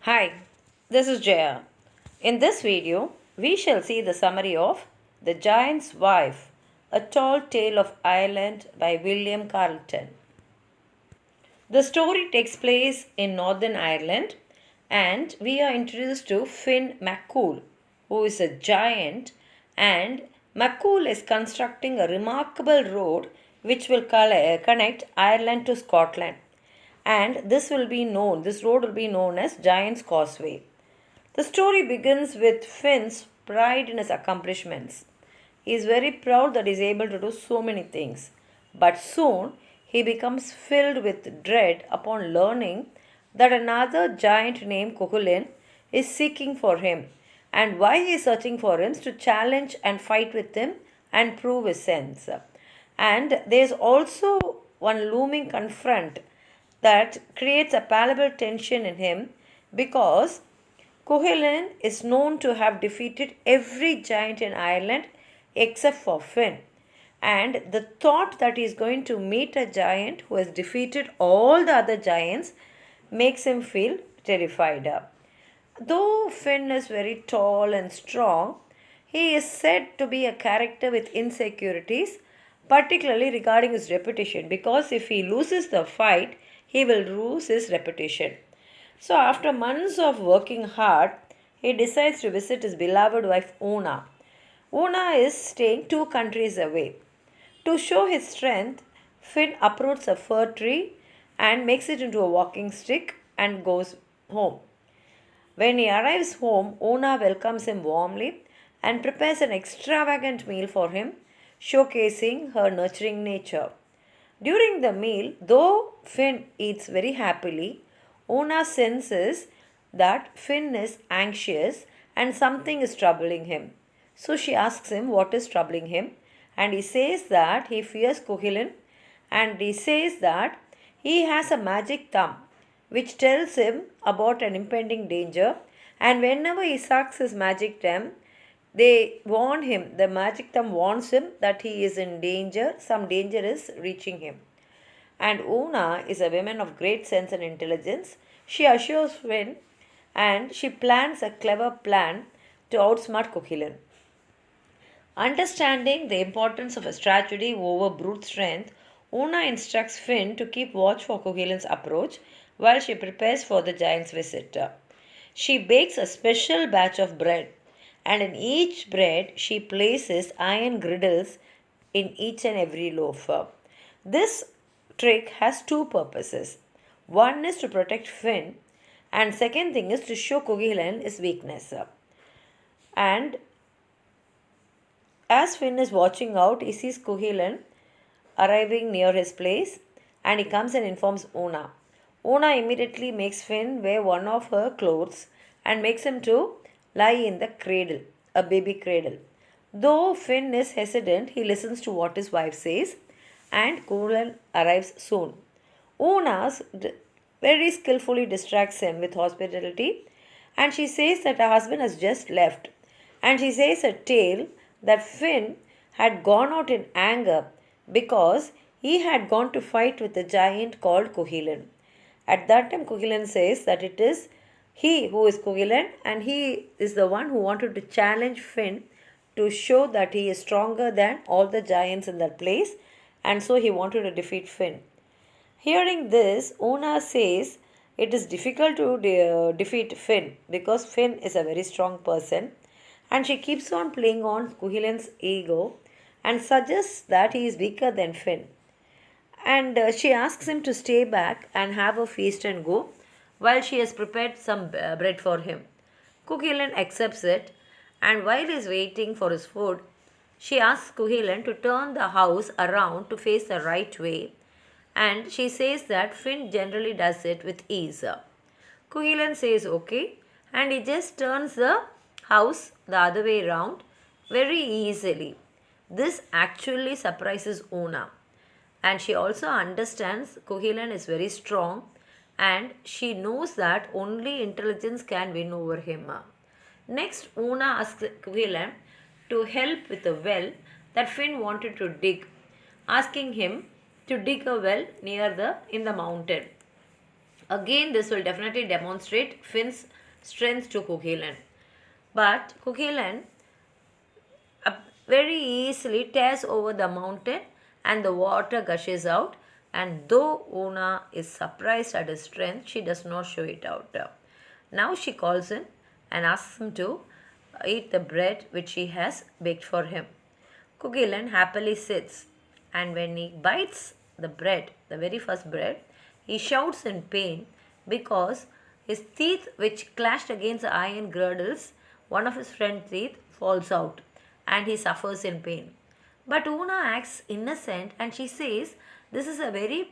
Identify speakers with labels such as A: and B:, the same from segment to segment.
A: Hi, this is Jaya. In this video, we shall see the summary of The Giant's Wife, A Tall Tale of Ireland by William Carleton. The story takes place in Northern Ireland and we are introduced to Finn MacCool, who is a giant, and MacCool is constructing a remarkable road which will connect Ireland to Scotland. And this road will be known as Giant's Causeway. The story begins with Finn's pride in his accomplishments. He is very proud that he is able to do so many things. But soon he becomes filled with dread upon learning that another giant named Kulin is seeking for him. And why he is searching for him is to challenge and fight with him and prove his sense. And there is also one looming confront that creates a palpable tension in him because Cuchulainn is known to have defeated every giant in Ireland except for Finn. And the thought that he is going to meet a giant who has defeated all the other giants makes him feel terrified. Though Finn is very tall and strong, he is said to be a character with insecurities, particularly regarding his reputation, because if he loses the fight, he will lose his reputation. So, after months of working hard, he decides to visit his beloved wife Una. Una is staying 2 countries away. To show his strength, Finn uproots a fir tree and makes it into a walking stick and goes home. When he arrives home, Una welcomes him warmly and prepares an extravagant meal for him, showcasing her nurturing nature. During the meal, though Finn eats very happily, Una senses that Finn is anxious and something is troubling him. So she asks him what is troubling him, and he says that he fears Cuchulainn, and he says that he has a magic thumb which tells him about an impending danger, and whenever he sucks his magic thumb, the magic thumb warns him that he is in danger, some danger is reaching him. And Una is a woman of great sense and intelligence. She assures Finn and she plans a clever plan to outsmart Cuchulainn. Understanding the importance of a strategy over brute strength, Una instructs Finn to keep watch for Cuchulainn's approach while she prepares for the giant's visit. She bakes a special batch of bread, and in each bread she places iron griddles in each and every loaf. This trick has two purposes. One is to protect Finn, and second thing is to show Cuchulainn his weakness. And as Finn is watching out, he sees Cuchulainn arriving near his place and he comes and informs Una. Una immediately makes Finn wear one of her clothes and makes him to lie in the cradle, a baby cradle. Though Finn is hesitant, he listens to what his wife says and Cuchulainn arrives soon. Una very skillfully distracts him with hospitality and she says that her husband has just left, and she says a tale that Finn had gone out in anger because he had gone to fight with a giant called Cuchulainn. At that time, Cuchulainn says that it is he who is Cuchulainn and he is the one who wanted to challenge Finn to show that he is stronger than all the giants in that place, and so he wanted to defeat Finn. Hearing this, Una says it is difficult to defeat Finn because Finn is a very strong person, and she keeps on playing on Cuchulainn's ego and suggests that he is weaker than Finn. And she asks him to stay back and have a feast and go while she has prepared some bread for him. Cuchulainn accepts it, and while he is waiting for his food, she asks Cuchulainn to turn the house around to face the right way, and she says that Finn generally does it with ease. Cuchulainn says okay, and he just turns the house the other way round very easily. This actually surprises Una, and she also understands Cuchulainn is very strong and she knows that only intelligence can win over him. Next, Una asks Cuchulainn to help with a well that Finn wanted to dig, asking him to dig a well in the mountain. Again, this will definitely demonstrate Finn's strength to Kulin. But Kulin very easily tears over the mountain and the water gushes out. And though Una is surprised at his strength, she does not show it out. Now she calls him and asks him to eat the bread which she has baked for him. Kulin happily sits, and when he bites the bread, the very first bread, he shouts in pain because his teeth, which clashed against the iron girdles, one of his front teeth, falls out, and he suffers in pain. But Una acts innocent and she says, "This is a very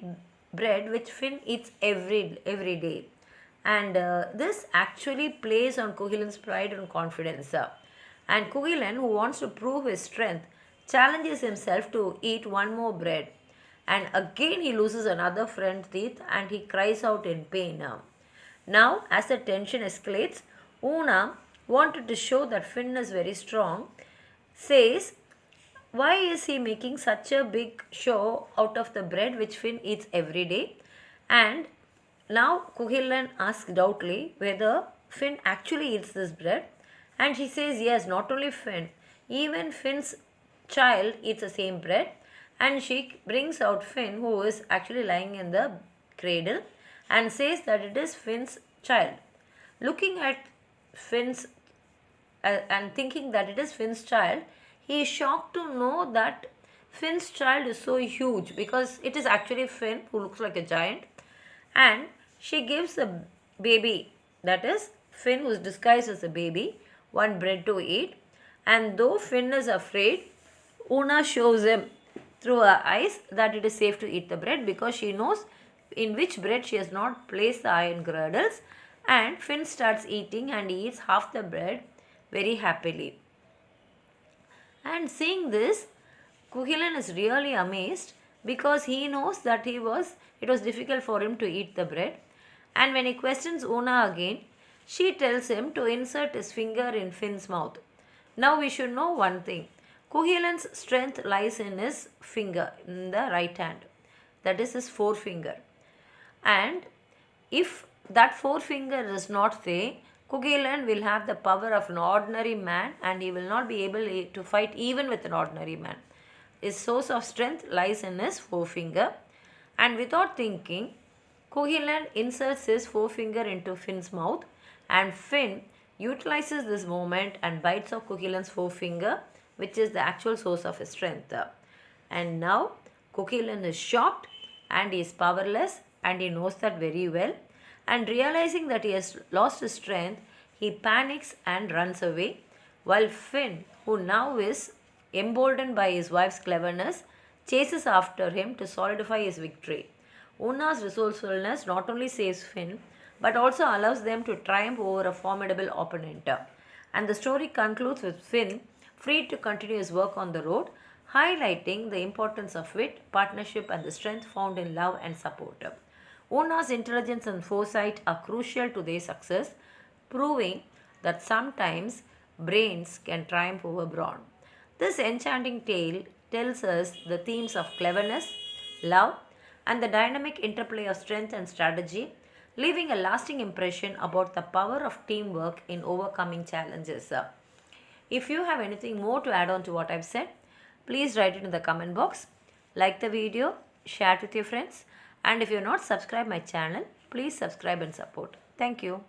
A: bread which Finn eats every day." And this actually plays on Kuhilan's pride and confidence. And Kuhilan, who wants to prove his strength, challenges himself to eat one more bread. And again he loses another front teeth and he cries out in pain. Now, as the tension escalates, Una wanted to show that Finn is very strong, says, "Why is he making such a big show out of the bread which Finn eats every day?" And now Kuhilan asks doubtfully whether Finn actually eats this bread. And she says, yes, not only Finn, even Finn's child eats the same bread. And she brings out Finn, who is actually lying in the cradle, and says that it is Finn's child. Looking at Finn's and thinking that it is Finn's child, he is shocked to know that Finn's child is so huge, because it is actually Finn, who looks like a giant. And she gives the baby, that is Finn, who is disguised as a baby, one bread to eat. And though Finn is afraid, Una shows him through her eyes that it is safe to eat the bread, because she knows in which bread she has not placed the iron girdles. And Finn starts eating and he eats half the bread very happily. And seeing this, Kuhilan is really amazed, because he knows that it was difficult for him to eat the bread. And when he questions Una again, she tells him to insert his finger in Finn's mouth. Now we should know one thing. Kuhilan's strength lies in his finger, in the right hand. That is his forefinger. And if that forefinger is not there, Kuhilan will have the power of an ordinary man, and he will not be able to fight even with an ordinary man. His source of strength lies in his forefinger. And without thinking, Kuhilan inserts his forefinger into Finn's mouth, and Finn utilizes this moment and bites off Kuhilan's forefinger, which is the actual source of his strength. And now Kuhilan is shocked and he is powerless, and he knows that very well. And realizing that he has lost his strength, he panics and runs away, while Finn, who now is emboldened by his wife's cleverness, chases after him to solidify his victory. Una's resourcefulness not only saves Finn, but also allows them to triumph over a formidable opponent. And the story concludes with Finn free to continue his work on the road, highlighting the importance of wit, partnership, and the strength found in love and support. Una's intelligence and foresight are crucial to their success, proving that sometimes brains can triumph over brawn. This enchanting tale tells us the themes of cleverness, love, and the dynamic interplay of strength and strategy, leaving a lasting impression about the power of teamwork in overcoming challenges. If you have anything more to add on to what I've said, please write it in the comment box. Like the video, share it with your friends, and if you have not subscribed my channel, please subscribe and support. Thank you.